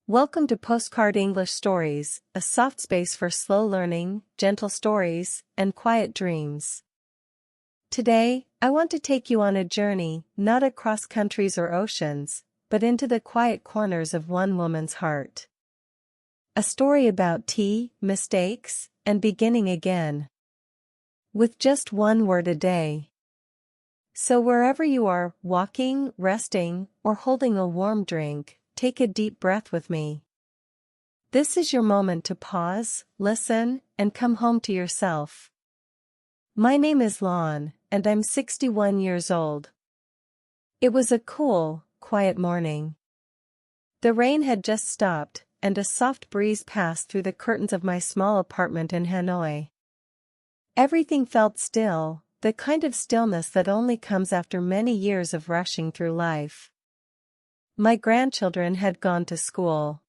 Welcome to Postcard English Stories, a soft space for slow learning, gentle stories, and quiet dreams. Today, I want to take you on a journey, not across countries or oceans, but into the quiet corners of one woman's heart. A story about tea, mistakes, and beginning again. With just one word a day. So wherever you are, walking, resting, or holding a warm drink, take a deep breath with me. This is your moment to pause, listen, and come home to yourself. My name is Lon, and I'm 61 years old. It was a cool, quiet morning. The rain had just stopped, and a soft breeze passed through the curtains of my small apartment in Hanoi. Everything felt still, the kind of stillness that only comes after many years of rushing through life. My grandchildren had gone to school.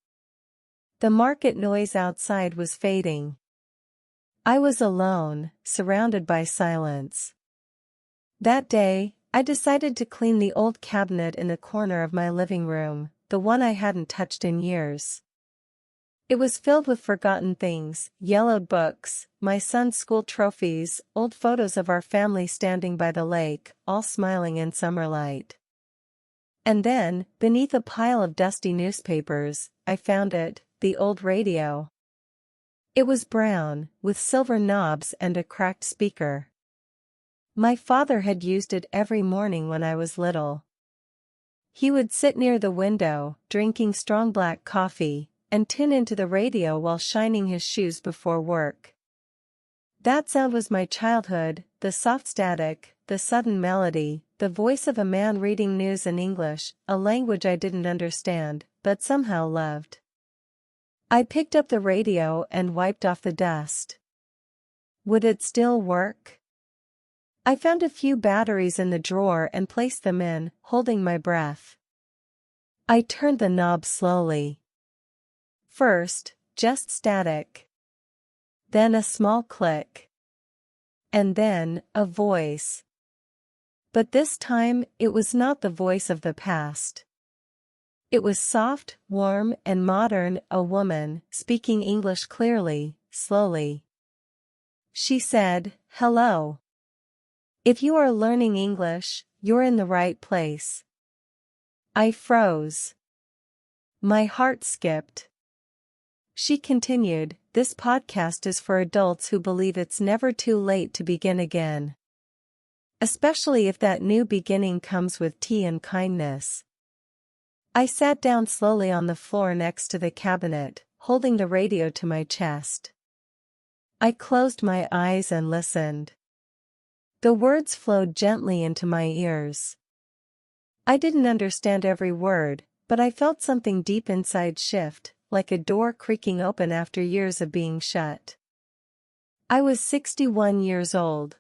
The market noise outside was fading. I was alone, surrounded by silence. That day, I decided to clean the old cabinet in the corner of my living room, the one I hadn't touched in years. It was filled with forgotten things, yellowed books, my son's school trophies, old photos of our family standing by the lake, all smiling in summer light. And then, beneath a pile of dusty newspapers, I found it, the old radio. It was brown, with silver knobs and a cracked speaker. My father had used it every morning when I was little. He would sit near the window, drinking strong black coffee, and tune into the radio while shining his shoes before work. That sound was my childhood, the soft static, the sudden melody, the voice of a man reading news in English, a language I didn't understand, but somehow loved. I picked up the radio and wiped off the dust. Would it still work? I found a few batteries in the drawer and placed them in, holding my breath. I turned the knob slowly. First, just static. Then a small click. And then, a voice. But this time, it was not the voice of the past. It was soft, warm, and modern, a woman, speaking English clearly, slowly. She said, "Hello. If you are learning English, you're in the right place." I froze. My heart skipped. She continued, "This podcast is for adults who believe it's never too late to begin again. Especially if that new beginning comes with tea and kindness." I sat down slowly on the floor next to the cabinet, holding the radio to my chest. I closed my eyes and listened. The words flowed gently into my ears. I didn't understand every word, but I felt something deep inside shift, like a door creaking open after years of being shut. I was 61 years old.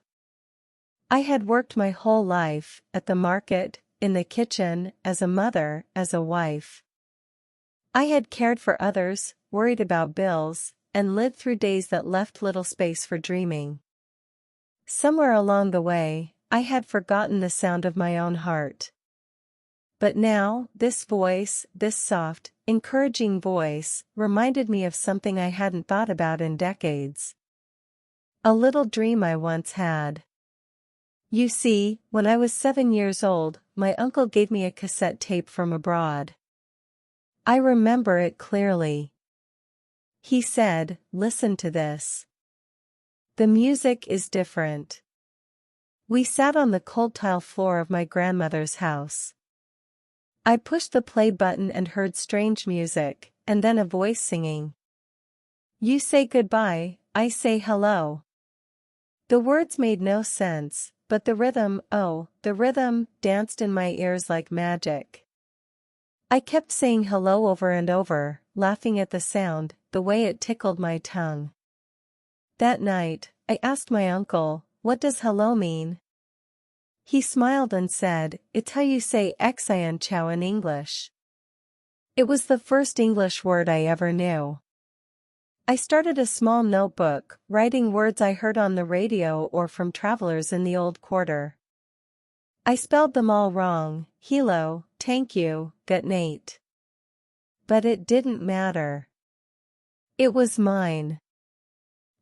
I had worked my whole life, at the market, in the kitchen, as a mother, as a wife. I had cared for others, worried about bills, and lived through days that left little space for dreaming. Somewhere along the way, I had forgotten the sound of my own heart. But now, this voice, this soft, encouraging voice, reminded me of something I hadn't thought about in decades. A little dream I once had. You see, when I was 7 years old, my uncle gave me a cassette tape from abroad. I remember it clearly. He said, "Listen to this. The music is different." We sat on the cold tile floor of my grandmother's house. I pushed the play button and heard strange music, and then a voice singing. "You say goodbye, I say hello." The words made no sense, but the rhythm, oh, the rhythm, danced in my ears like magic. I kept saying hello over and over, laughing at the sound, the way it tickled my tongue. That night, I asked my uncle, "What does hello mean?" He smiled and said, "It's how you say "Xian Chow" in English." It was the first English word I ever knew. I started a small notebook, writing words I heard on the radio or from travelers in the old quarter. I spelled them all wrong: "Hilo, thank you, good night." But it didn't matter. It was mine.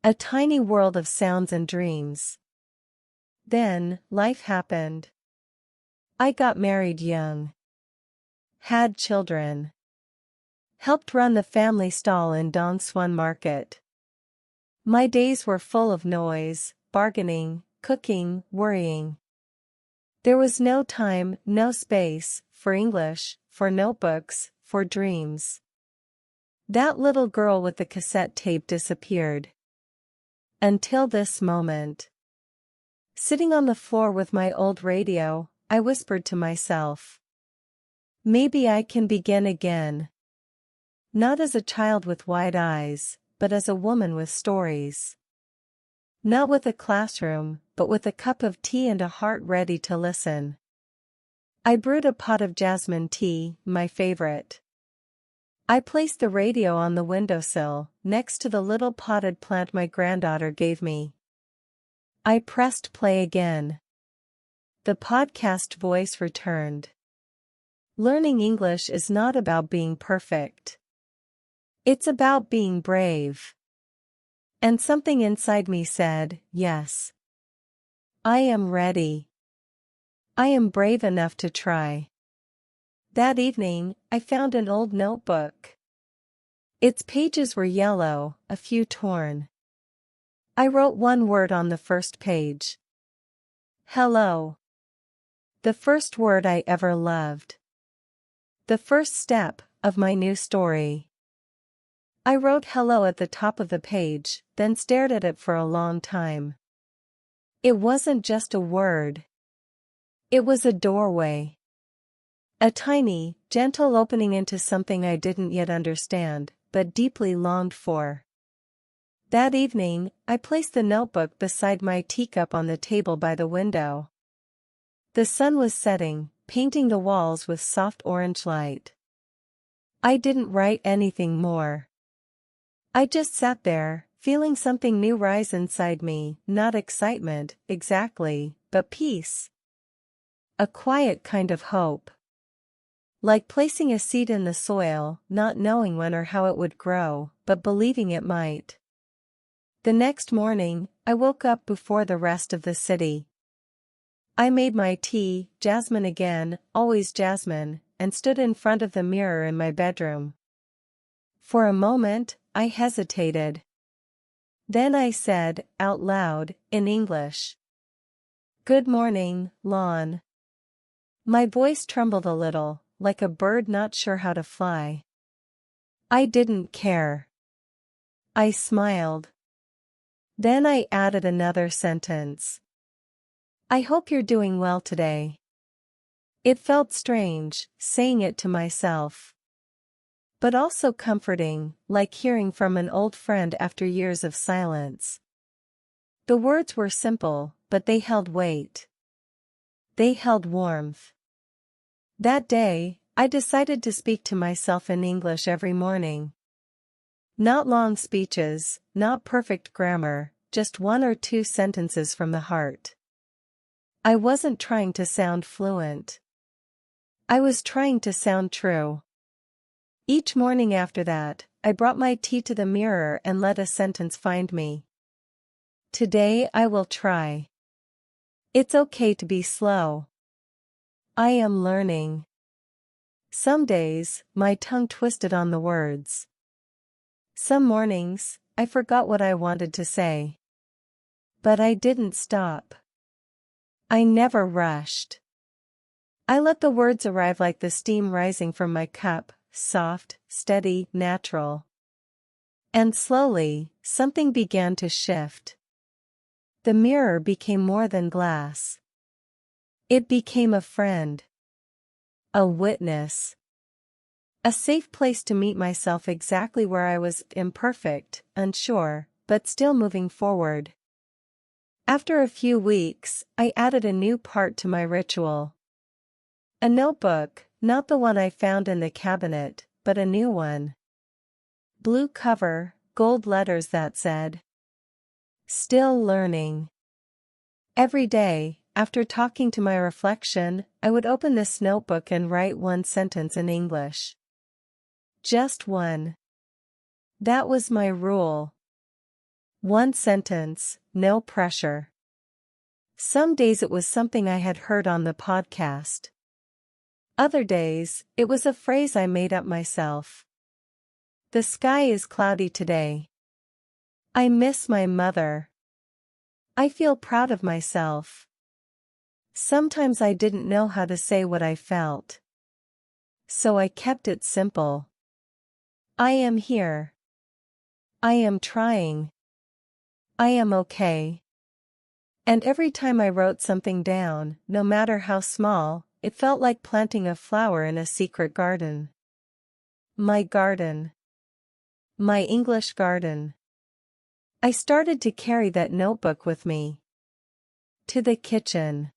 A tiny world of sounds and dreams. Then, life happened. I got married young. Had children. Helped run the family stall in Don Swan Market. My days were full of noise, bargaining, cooking, worrying. There was no time, no space, for English, for notebooks, for dreams. That little girl with the cassette tape disappeared. Until this moment. Sitting on the floor with my old radio, I whispered to myself. Maybe I can begin again. Not as a child with wide eyes, but as a woman with stories. Not with a classroom, but with a cup of tea and a heart ready to listen. I brewed a pot of jasmine tea, my favorite. I placed the radio on the windowsill, next to the little potted plant my granddaughter gave me. I pressed play again. The podcast voice returned. Learning English is not about being perfect. It's about being brave. And something inside me said, yes. I am ready. I am brave enough to try. That evening, I found an old notebook. Its pages were yellow, a few torn. I wrote one word on the first page. Hello. The first word I ever loved. The first step of my new story. I wrote hello at the top of the page, then stared at it for a long time. It wasn't just a word. It was a doorway. A tiny, gentle opening into something I didn't yet understand, but deeply longed for. That evening, I placed the notebook beside my teacup on the table by the window. The sun was setting, painting the walls with soft orange light. I didn't write anything more. I just sat there, feeling something new rise inside me, not excitement, exactly, but peace. A quiet kind of hope. Like placing a seed in the soil, not knowing when or how it would grow, but believing it might. The next morning, I woke up before the rest of the city. I made my tea, jasmine again, always jasmine, and stood in front of the mirror in my bedroom. For a moment, I hesitated. Then I said, out loud, in English. Good morning, Lon. My voice trembled a little, like a bird not sure how to fly. I didn't care. I smiled. Then I added another sentence. I hope you're doing well today. It felt strange, saying it to myself. But also comforting, like hearing from an old friend after years of silence. The words were simple, but they held weight. They held warmth. That day, I decided to speak to myself in English every morning. Not long speeches, not perfect grammar, just one or two sentences from the heart. I wasn't trying to sound fluent. I was trying to sound true. Each morning after that, I brought my tea to the mirror and let a sentence find me. Today I will try. It's okay to be slow. I am learning. Some days, my tongue twisted on the words. Some mornings, I forgot what I wanted to say. But I didn't stop. I never rushed. I let the words arrive like the steam rising from my cup, soft, steady, natural. And slowly, something began to shift. The mirror became more than glass. It became a friend. A witness. A safe place to meet myself exactly where I was, imperfect, unsure, but still moving forward. After a few weeks, I added a new part to my ritual. A notebook, not the one I found in the cabinet, but a new one. Blue cover, gold letters that said, Still learning. Every day, after talking to my reflection, I would open this notebook and write one sentence in English. Just one. That was my rule. One sentence, no pressure. Some days it was something I had heard on the podcast. Other days, it was a phrase I made up myself. The sky is cloudy today. I miss my mother. I feel proud of myself. Sometimes I didn't know how to say what I felt. So I kept it simple. I am here. I am trying. I am okay. And every time I wrote something down, no matter how small, it felt like planting a flower in a secret garden. My garden. My English garden. I started to carry that notebook with me. To the kitchen.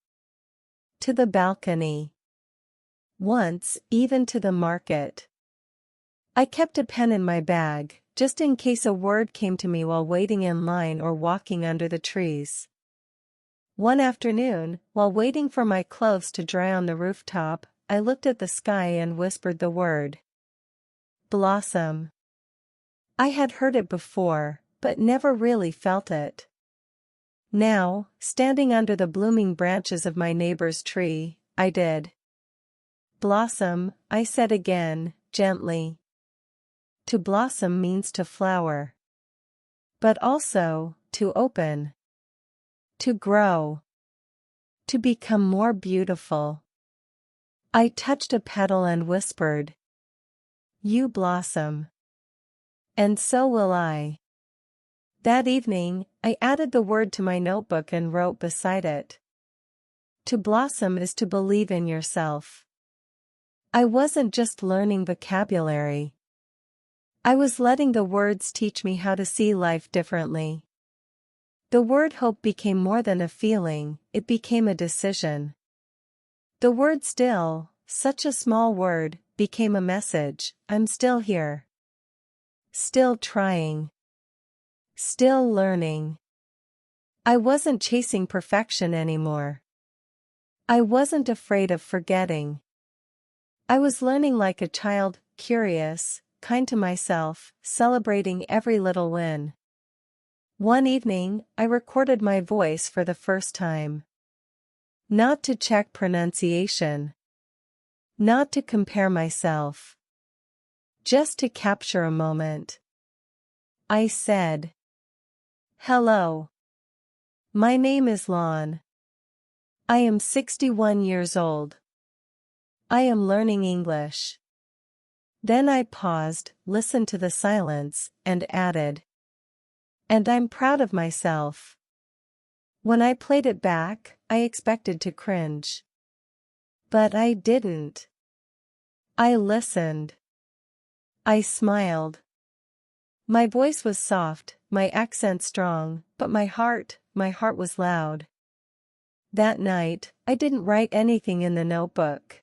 To the balcony. Once, even to the market. I kept a pen in my bag, just in case a word came to me while waiting in line or walking under the trees. One afternoon, while waiting for my clothes to dry on the rooftop, I looked at the sky and whispered the word. Blossom. I had heard it before, but never really felt it. Now, standing under the blooming branches of my neighbor's tree, I did. Blossom, I said again, gently. To blossom means to flower. But also, to open. To grow. To become more beautiful. I touched a petal and whispered. You blossom. And so will I. That evening, I added the word to my notebook and wrote beside it. To blossom is to believe in yourself. I wasn't just learning vocabulary. I was letting the words teach me how to see life differently. The word hope became more than a feeling, it became a decision. The word still, such a small word, became a message. I'm still here. Still trying. Still learning. I wasn't chasing perfection anymore. I wasn't afraid of forgetting. I was learning like a child, curious, kind to myself, celebrating every little win. One evening, I recorded my voice for the first time. Not to check pronunciation. Not to compare myself. Just to capture a moment. I said. Hello. My name is Lon. I am 61 years old. I am learning English. Then I paused, listened to the silence, and added. And I'm proud of myself. When I played it back, I expected to cringe. But I didn't. I listened. I smiled. My voice was soft, my accent strong, but my heart was loud. That night, I didn't write anything in the notebook.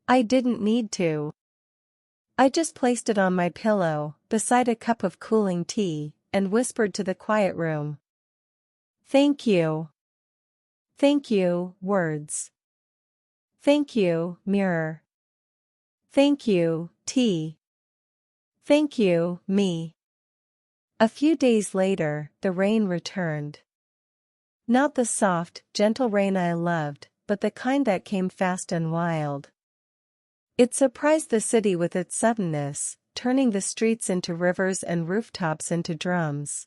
I didn't need to. I just placed it on my pillow, beside a cup of cooling tea, and whispered to the quiet room. Thank you. Thank you, words. Thank you, mirror. Thank you, tea. Thank you, me. A few days later, the rain returned. Not the soft, gentle rain I loved, but the kind that came fast and wild. It surprised the city with its suddenness, turning the streets into rivers and rooftops into drums.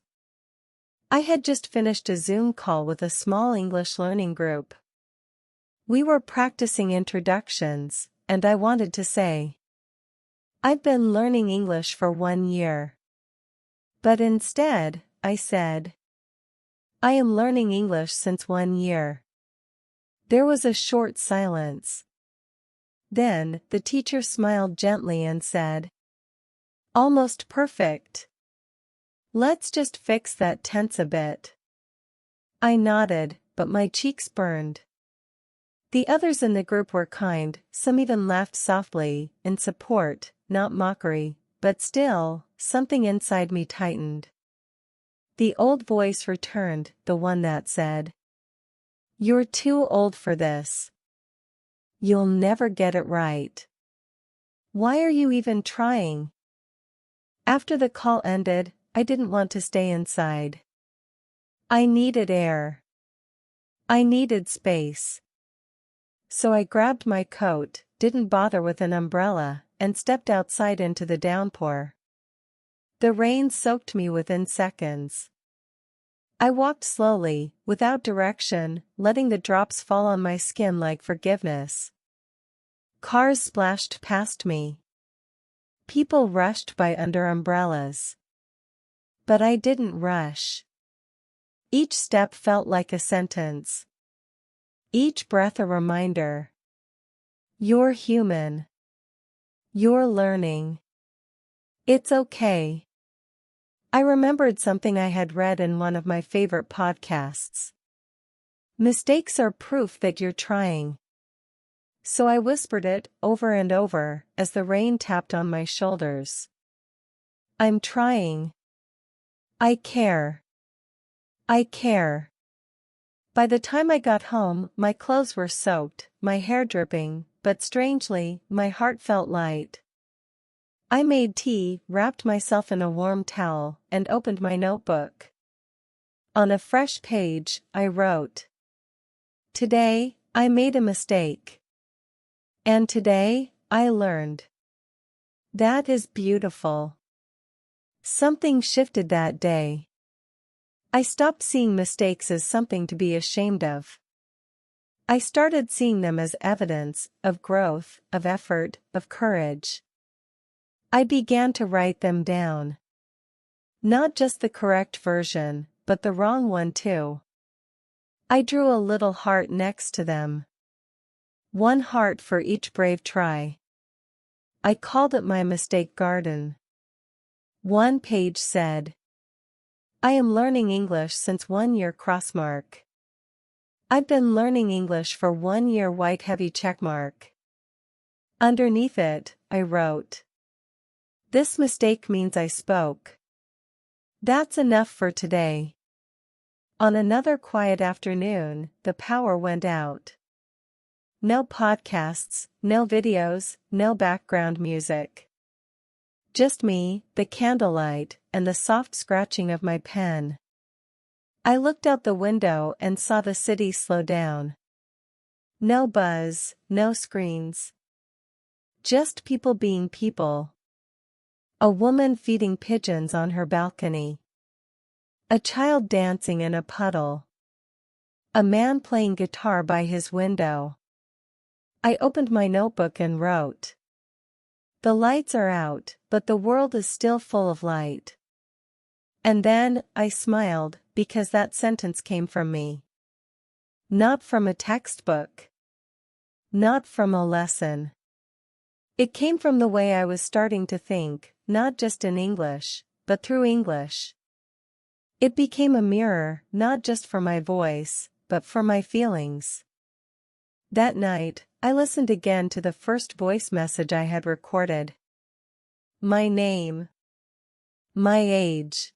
I had just finished a Zoom call with a small English learning group. We were practicing introductions, and I wanted to say, I've been learning English for 1 year. But instead, I said, I am learning English since 1 year. There was a short silence. Then, the teacher smiled gently and said, Almost perfect. Let's just fix that tense a bit. I nodded, but my cheeks burned. The others in the group were kind, some even laughed softly, in support, not mockery, but still, something inside me tightened. The old voice returned, the one that said, You're too old for this. You'll never get it right. Why are you even trying? After the call ended, I didn't want to stay inside. I needed air. I needed space. So I grabbed my coat, didn't bother with an umbrella, and stepped outside into the downpour. The rain soaked me within seconds. I walked slowly, without direction, letting the drops fall on my skin like forgiveness. Cars splashed past me. People rushed by under umbrellas. But I didn't rush. Each step felt like a sentence. Each breath a reminder. You're human. You're learning. It's okay. I remembered something I had read in one of my favorite podcasts. Mistakes are proof that you're trying. So I whispered it over and over as the rain tapped on my shoulders. I'm trying. I care. I care. By the time I got home, my clothes were soaked, my hair dripping, but strangely, my heart felt light. I made tea, wrapped myself in a warm towel, and opened my notebook. On a fresh page, I wrote, "Today, I made a mistake. And today, I learned." That is beautiful. Something shifted that day. I stopped seeing mistakes as something to be ashamed of. I started seeing them as evidence of growth, of effort, of courage. I began to write them down. Not just the correct version, but the wrong one too. I drew a little heart next to them. One heart for each brave try. I called it my mistake garden. One page said, "I am learning English since 1 year crossmark. I've been learning English for 1 year white heavy checkmark." Underneath it, I wrote, "This mistake means I spoke. That's enough for today." On another quiet afternoon, the power went out. No podcasts, no videos, no background music. Just me, the candlelight, and the soft scratching of my pen. I looked out the window and saw the city slow down. No buzz, no screens. Just people being people. A woman feeding pigeons on her balcony. A child dancing in a puddle. A man playing guitar by his window. I opened my notebook and wrote, "The lights are out, but the world is still full of light." And then, I smiled, because that sentence came from me. Not from a textbook. Not from a lesson. It came from the way I was starting to think, not just in English, but through English. It became a mirror, not just for my voice, but for my feelings. That night, I listened again to the first voice message I had recorded. My name. My age.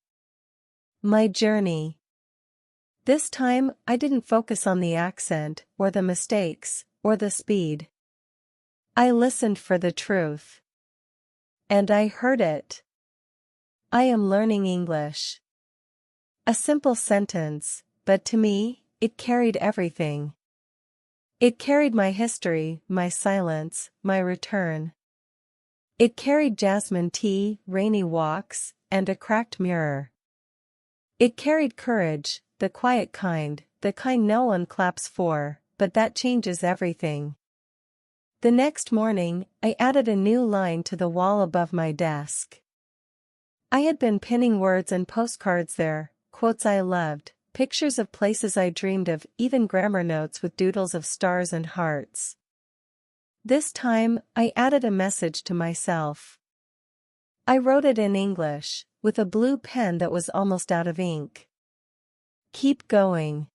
My journey. This time, I didn't focus on the accent, or the mistakes, or the speed. I listened for the truth. And I heard it. I am learning English. A simple sentence, but to me, it carried everything. It carried my history, my silence, my return. It carried jasmine tea, rainy walks, and a cracked mirror. It carried courage, the quiet kind, the kind no one claps for, but that changes everything. The next morning, I added a new line to the wall above my desk. I had been pinning words and postcards there, quotes I loved, pictures of places I dreamed of, even grammar notes with doodles of stars and hearts. This time, I added a message to myself. I wrote it in English, with a blue pen that was almost out of ink. Keep going.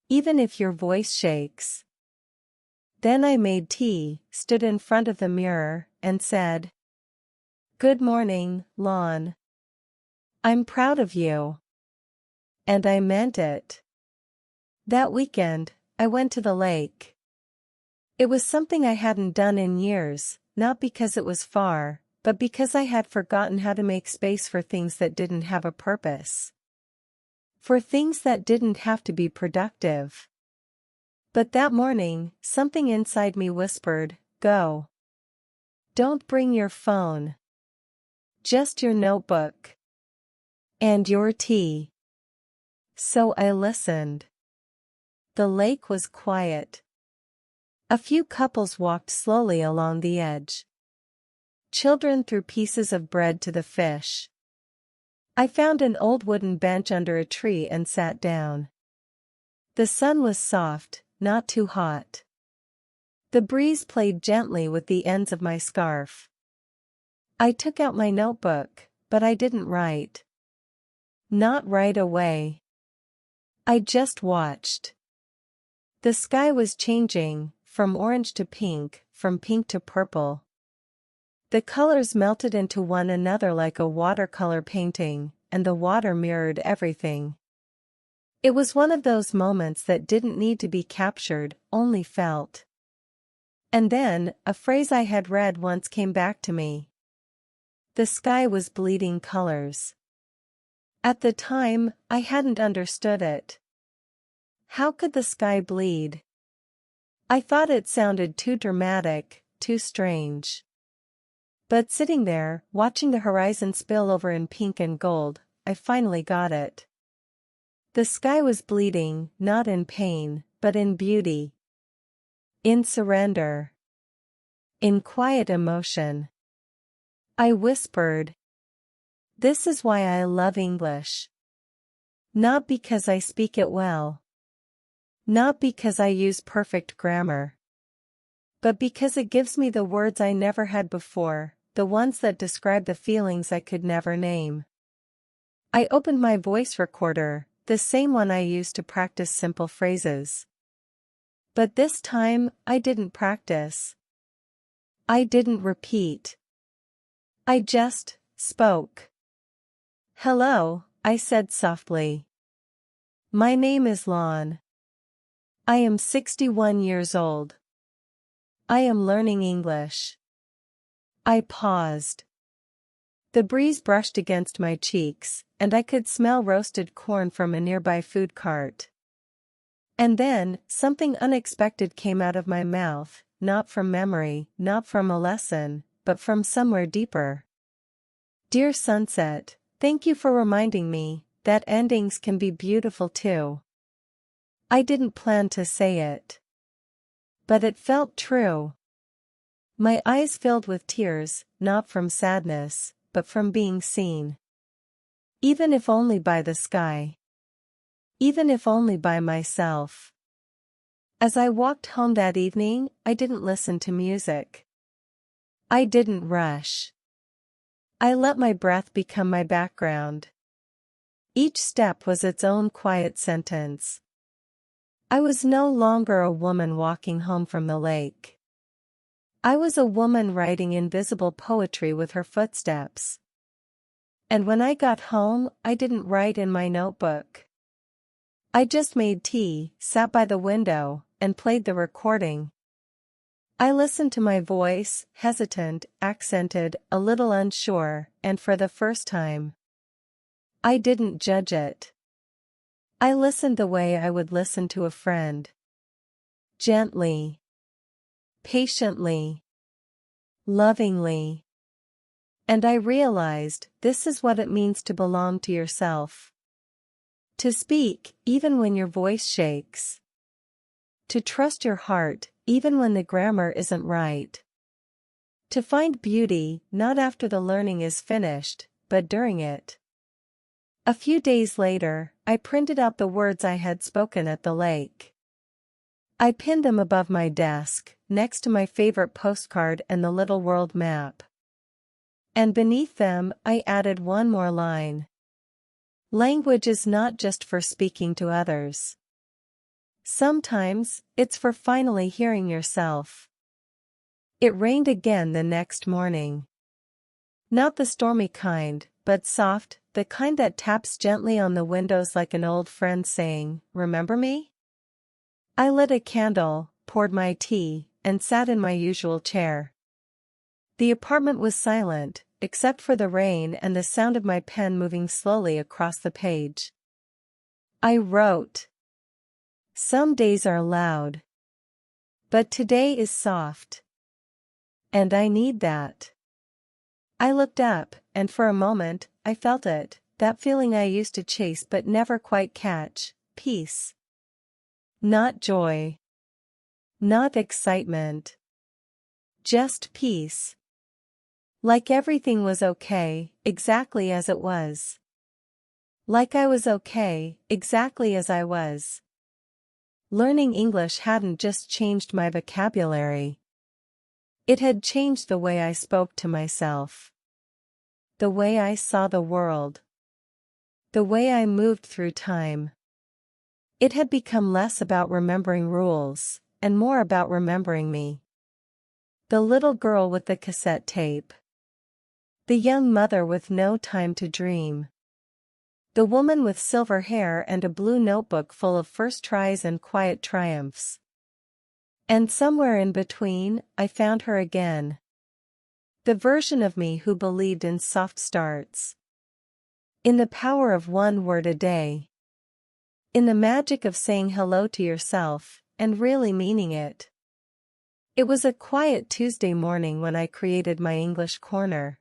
Even if your voice shakes. Then I made tea, stood in front of the mirror, and said, "Good morning, Lon. I'm proud of you." And I meant it. That weekend, I went to the lake. It was something I hadn't done in years, not because it was far, but because I had forgotten how to make space for things that didn't have a purpose. For things that didn't have to be productive. But that morning, something inside me whispered, "Go. Don't bring your phone. Just your notebook. And your tea." So I listened. The lake was quiet. A few couples walked slowly along the edge. Children threw pieces of bread to the fish. I found an old wooden bench under a tree and sat down. The sun was soft, not too hot. The breeze played gently with the ends of my scarf. I took out my notebook, but I didn't write. Not right away. I just watched. The sky was changing, from orange to pink, from pink to purple. The colors melted into one another like a watercolor painting, and the water mirrored everything. It was one of those moments that didn't need to be captured, only felt. And then, a phrase I had read once came back to me. The sky was bleeding colors. At the time, I hadn't understood it. How could the sky bleed? I thought it sounded too dramatic, too strange. But sitting there, watching the horizon spill over in pink and gold, I finally got it. The sky was bleeding, not in pain, but in beauty. In surrender. In quiet emotion. I whispered. This is why I love English. Not because I speak it well. Not because I use perfect grammar. But because it gives me the words I never had before, the ones that describe the feelings I could never name. I opened my voice recorder, the same one I used to practice simple phrases. But this time, I didn't practice. I didn't repeat. I just spoke. "Hello," I said softly. "My name is Lon. I am 61 years old. I am learning English." I paused. The breeze brushed against my cheeks, and I could smell roasted corn from a nearby food cart. And then, something unexpected came out of my mouth, not from memory, not from a lesson, but from somewhere deeper. "Dear sunset, thank you for reminding me that endings can be beautiful too." I didn't plan to say it. But it felt true. My eyes filled with tears, not from sadness, but from being seen. Even if only by the sky. Even if only by myself. As I walked home that evening, I didn't listen to music. I didn't rush. I let my breath become my background. Each step was its own quiet sentence. I was no longer a woman walking home from the lake. I was a woman writing invisible poetry with her footsteps. And when I got home, I didn't write in my notebook. I just made tea, sat by the window, and played the recording. I listened to my voice, hesitant, accented, a little unsure, and for the first time, I didn't judge it. I listened the way I would listen to a friend. Gently. Patiently. Lovingly. And I realized, this is what it means to belong to yourself. To speak, even when your voice shakes. To trust your heart, even when the grammar isn't right. To find beauty, not after the learning is finished, but during it. A few days later, I printed out the words I had spoken at the lake. I pinned them above my desk, next to my favorite postcard and the little world map. And beneath them, I added one more line. Language is not just for speaking to others. Sometimes, it's for finally hearing yourself. It rained again the next morning. Not the stormy kind, but soft, the kind that taps gently on the windows like an old friend saying, "Remember me?" I lit a candle, poured my tea, and sat in my usual chair. The apartment was silent, except for the rain and the sound of my pen moving slowly across the page. I wrote. Some days are loud. But today is soft. And I need that. I looked up, and for a moment, I felt it, that feeling I used to chase but never quite catch, peace. Not joy. Not excitement. Just peace. Like everything was okay, exactly as it was. Like I was okay, exactly as I was. Learning English hadn't just changed my vocabulary. It had changed the way I spoke to myself. The way I saw the world. The way I moved through time. It had become less about remembering rules, and more about remembering me. The little girl with the cassette tape. The young mother with no time to dream. The woman with silver hair and a blue notebook full of first tries and quiet triumphs. And somewhere in between, I found her again. The version of me who believed in soft starts. In the power of one word a day. In the magic of saying hello to yourself, and really meaning it. It was a quiet Tuesday morning when I created my English corner.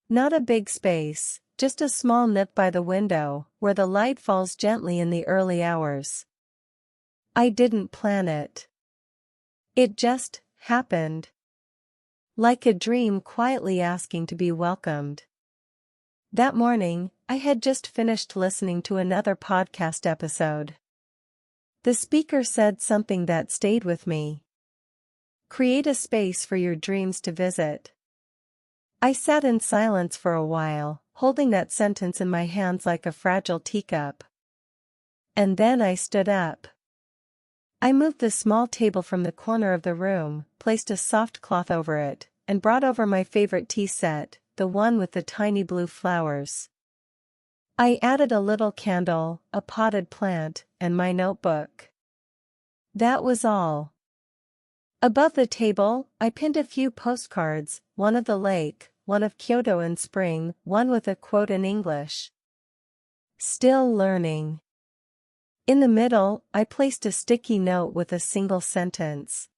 Not a big space, just a small nook by the window, where the light falls gently in the early hours. I didn't plan it. It just happened. Like a dream quietly asking to be welcomed. That morning, I had just finished listening to another podcast episode. The speaker said something that stayed with me. Create a space for your dreams to visit. I sat in silence for a while, holding that sentence in my hands like a fragile teacup. And then I stood up. I moved the small table from the corner of the room, placed a soft cloth over it, and brought over my favorite tea set, the one with the tiny blue flowers. I added a little candle, a potted plant, and my notebook. That was all. Above the table, I pinned a few postcards, one of the lake, one of Kyoto in spring, one with a quote in English. Still learning. In the middle, I placed a sticky note with a single sentence.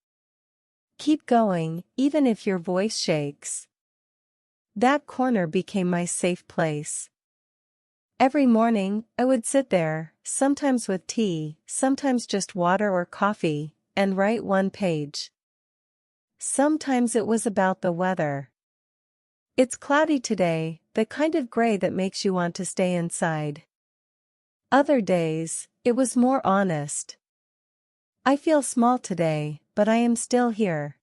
Keep going, even if your voice shakes. That corner became my safe place. Every morning, I would sit there, sometimes with tea, sometimes just water or coffee, and write one page. Sometimes it was about the weather. It's cloudy today, the kind of gray that makes you want to stay inside. Other days, it was more honest. I feel small today, but I am still here.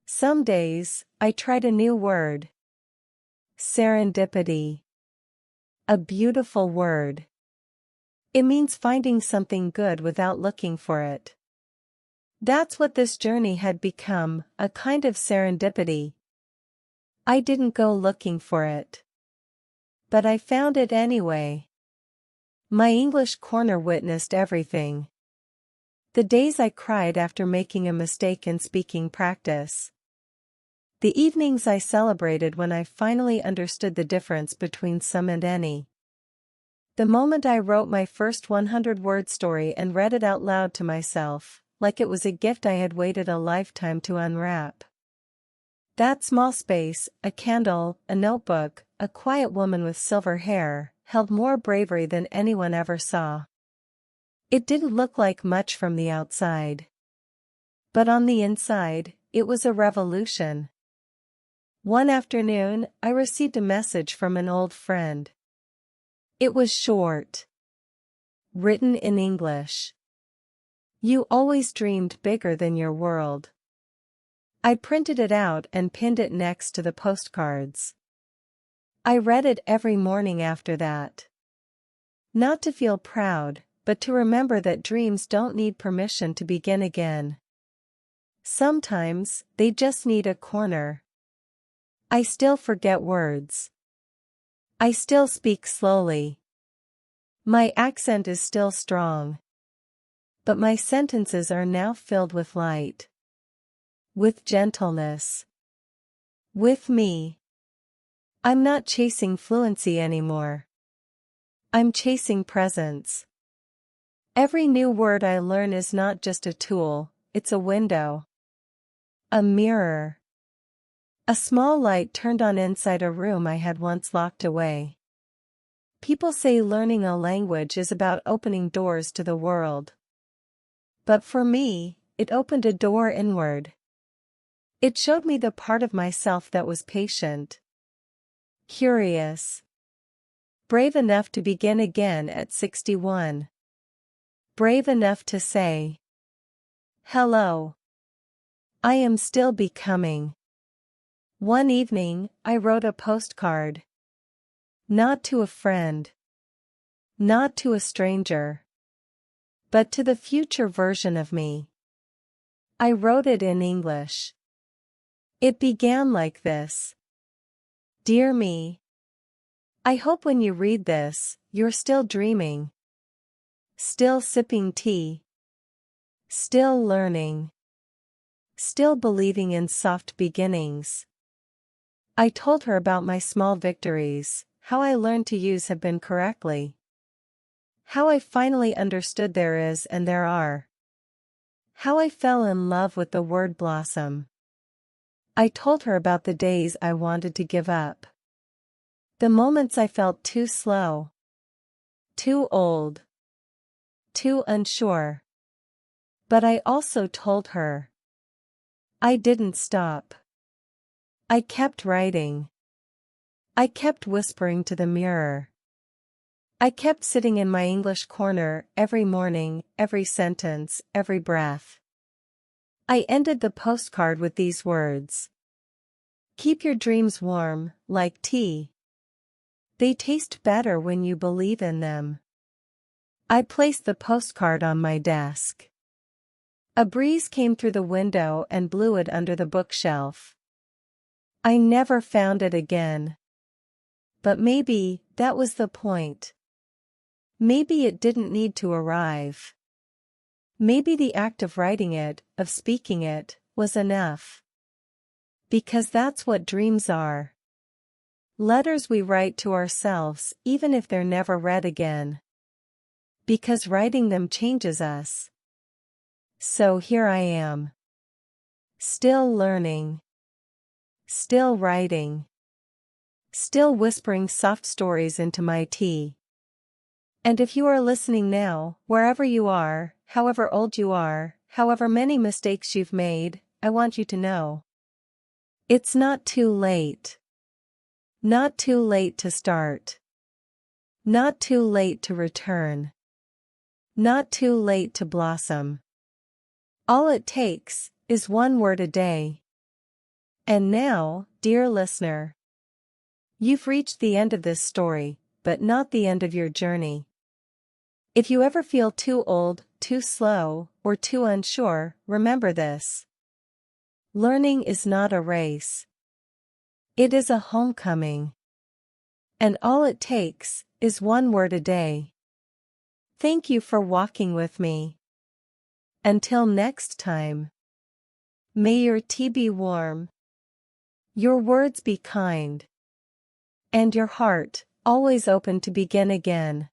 Some days, I tried a new word. Serendipity. A beautiful word. It means finding something good without looking for it. That's what this journey had become, a kind of serendipity. I didn't go looking for it. But I found it anyway. My English corner witnessed everything. The days I cried after making a mistake in speaking practice. The evenings I celebrated when I finally understood the difference between some and any. The moment I wrote my first 100-word story and read it out loud to myself, like it was a gift I had waited a lifetime to unwrap. That small space, a candle, a notebook, a quiet woman with silver hair, held more bravery than anyone ever saw. It didn't look like much from the outside. But on the inside, it was a revolution. One afternoon, I received a message from an old friend. It was short. Written in English. You always dreamed bigger than your world. I printed it out and pinned it next to the postcards. I read it every morning after that. Not to feel proud, but to remember that dreams don't need permission to begin again. Sometimes, they just need a corner. I still forget words. I still speak slowly. My accent is still strong. But my sentences are now filled with light. With gentleness. With me. I'm not chasing fluency anymore. I'm chasing presence. Every new word I learn is not just a tool, it's a window. A mirror. A small light turned on inside a room I had once locked away. People say learning a language is about opening doors to the world. But for me, it opened a door inward. It showed me the part of myself that was patient, curious, brave enough to begin again at 61. Brave enough to say, hello. I am still becoming. One evening, I wrote a postcard. Not to a friend. Not to a stranger. But to the future version of me. I wrote it in English. It began like this. Dear me. I hope when you read this, you're still dreaming. Still sipping tea. Still learning. Still believing in soft beginnings. I told her about my small victories, how I learned to use have been correctly. How I finally understood there is and there are. How I fell in love with the word blossom. I told her about the days I wanted to give up. The moments I felt too slow. Too old. Too unsure. But I also told her. I didn't stop. I kept writing. I kept whispering to the mirror. I kept sitting in my English corner every morning, every sentence, every breath. I ended the postcard with these words. Keep your dreams warm, like tea. They taste better when you believe in them. I placed the postcard on my desk. A breeze came through the window and blew it under the bookshelf. I never found it again. But maybe that was the point. Maybe it didn't need to arrive. Maybe the act of writing it, of speaking it, was enough. Because that's what dreams are. Letters we write to ourselves even if they're never read again. Because writing them changes us. So here I am. Still learning. Still writing. Still whispering soft stories into my tea. And if you are listening now, wherever you are, however old you are, however many mistakes you've made, I want you to know. It's not too late. Not too late to start. Not too late to return. Not too late to blossom. All it takes is one word a day. And now, dear listener, you've reached the end of this story, but not the end of your journey. If you ever feel too old, too slow, or too unsure, remember this. Learning is not a race. It is a homecoming. And all it takes is one word a day. Thank you for walking with me. Until next time. May your tea be warm. Your words be kind. And your heart, always open to begin again.